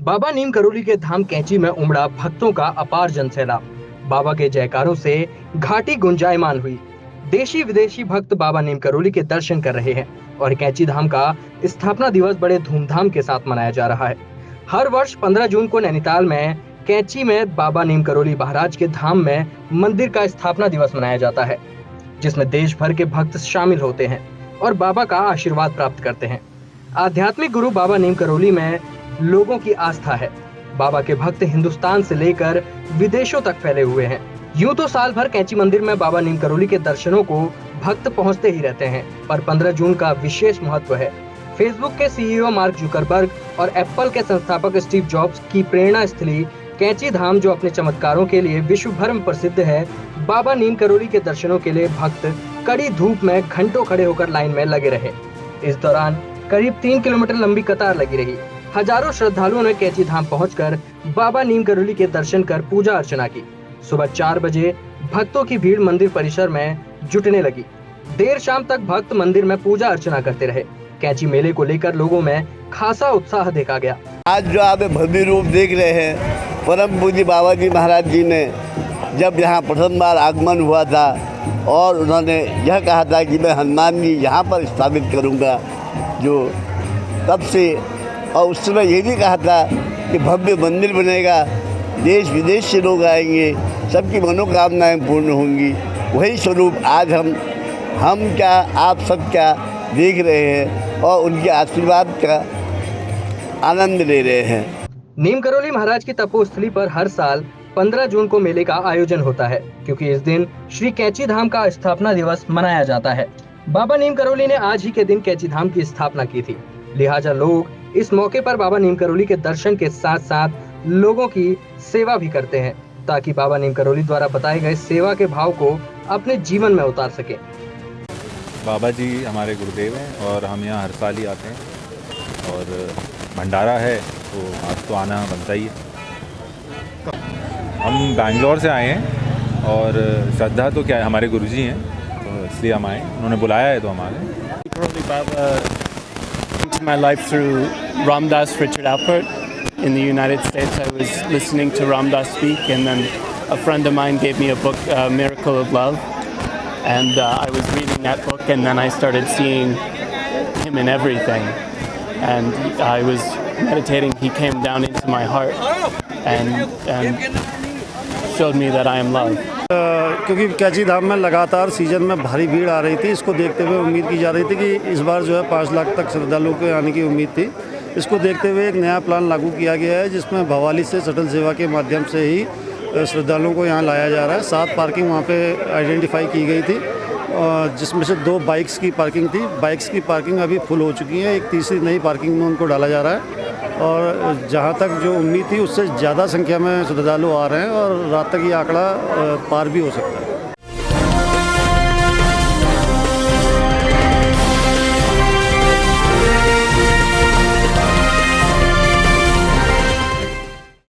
बाबा नीम करोली के धाम कैंची में उमड़ा भक्तों का अपार जनसैलाब। बाबा के जयकारों से घाटी गुंजायमान हुई। देशी विदेशी भक्त बाबा नीम करोली के दर्शन कर रहे हैं और कैंची धाम का स्थापना दिवस बड़े धूमधाम के साथ मनाया जा रहा है। हर वर्ष 15 जून को नैनीताल में कैंची में बाबा नीम करोली महाराज के धाम में मंदिर का स्थापना दिवस मनाया जाता है, जिसमें देश भर के भक्त शामिल होते हैं और बाबा का आशीर्वाद प्राप्त करते हैं। आध्यात्मिक गुरु बाबा नीम करोली में लोगों की आस्था है। बाबा के भक्त हिंदुस्तान से लेकर विदेशों तक फैले हुए हैं। यूं तो साल भर कैंची मंदिर में बाबा नीम करोली के दर्शनों को भक्त पहुंचते ही रहते हैं, पर 15 जून का विशेष महत्व है। फेसबुक के सीईओ मार्क जुकरबर्ग और एप्पल के संस्थापक स्टीव जॉब्स की प्रेरणा स्थली कैंची धाम, जो अपने चमत्कारों के लिए विश्व भर में प्रसिद्ध है, बाबा नीम करोली के दर्शनों के लिए भक्त कड़ी धूप में घंटों खड़े होकर लाइन में लगे रहे। इस दौरान करीब 3 किलोमीटर लंबी कतार लगी रही। हजारों श्रद्धालुओं ने कैंची धाम पहुंचकर बाबा नीम करोली के दर्शन कर पूजा अर्चना की। सुबह 4 बजे भक्तों की भीड़ मंदिर परिसर में जुटने लगी। देर शाम तक भक्त मंदिर में पूजा अर्चना करते रहे। कैंची मेले को लेकर लोगों में खासा उत्साह देखा गया। आज जो आप भव्य रूप देख रहे हैं, परम पूज्य बाबा जी महाराज जी ने जब यहाँ प्रथम बार आगमन हुआ था और उन्होंने यह कहा था कि मैं हनुमान जी यहाँ पर स्थापित करूँगा, जो तब से, और उस समय ये भी कहा था कि भव्य मंदिर बनेगा, देश विदेश से लोग आएंगे, सबकी मनोकामनाएं पूर्ण होंगी। वही स्वरूप आज हम क्या, आप सब क्या देख रहे हैं और उनके आशीर्वाद का आनंद ले रहे हैं। नीम करोली महाराज की तपोस्थली पर हर साल 15 जून को मेले का आयोजन होता है, क्योंकि इस दिन श्री कैंची धाम का स्थापना दिवस मनाया जाता है। बाबा नीम करोली ने आज ही के दिन कैंची धाम की स्थापना की थी, लिहाजा लोग इस मौके पर बाबा नीम करोली के दर्शन के साथ साथ लोगों की सेवा भी करते हैं, ताकि बाबा नीम करोली द्वारा बताए गए सेवा के भाव को अपने जीवन में उतार सके। बाबा जी हमारे गुरुदेव हैं और हम यहाँ हर साल ही आते हैं, और भंडारा है तो आज तो आना बनता ही है। हम बैंगलोर से आए हैं और श्रद्धा तो क्या है, हमारे गुरुजी हैं, तो इसलिए हम आए, उन्होंने बुलाया है तो हम आ गए। My life through Ram Dass Richard Alpert in the United States. I was listening to Ram Dass speak, and then a friend of mine gave me a book, Miracle of Love, and I was reading that book, and then I started seeing him in everything, and I was meditating. He came down into my heart and showed me that I am love. क्योंकि कैंची धाम में लगातार season में भारी भीड़ आ रही थी, इसको देखते हुए उम्मीद की जा रही थी कि इस बार जो है 5 लाख तक श्रद्धालुओं के आने की उम्मीद थी। इसको देखते हुए एक नया प्लान लागू किया गया है, जिसमें भवाली से शटल सेवा के माध्यम से ही श्रद्धालुओं को यहाँ लाया जा रहा है। 7 पार्किंग वहाँ पे आइडेंटिफाई की गई थी, जिसमें से 2 बाइक्स की पार्किंग थी। बाइक्स की पार्किंग अभी फुल हो चुकी है, एक तीसरी नई पार्किंग में उनको डाला जा रहा है, और जहाँ तक जो उम्मीद थी उससे ज़्यादा संख्या में श्रद्धालु आ रहे हैं और रात तक ये आंकड़ा पार भी हो सकता है।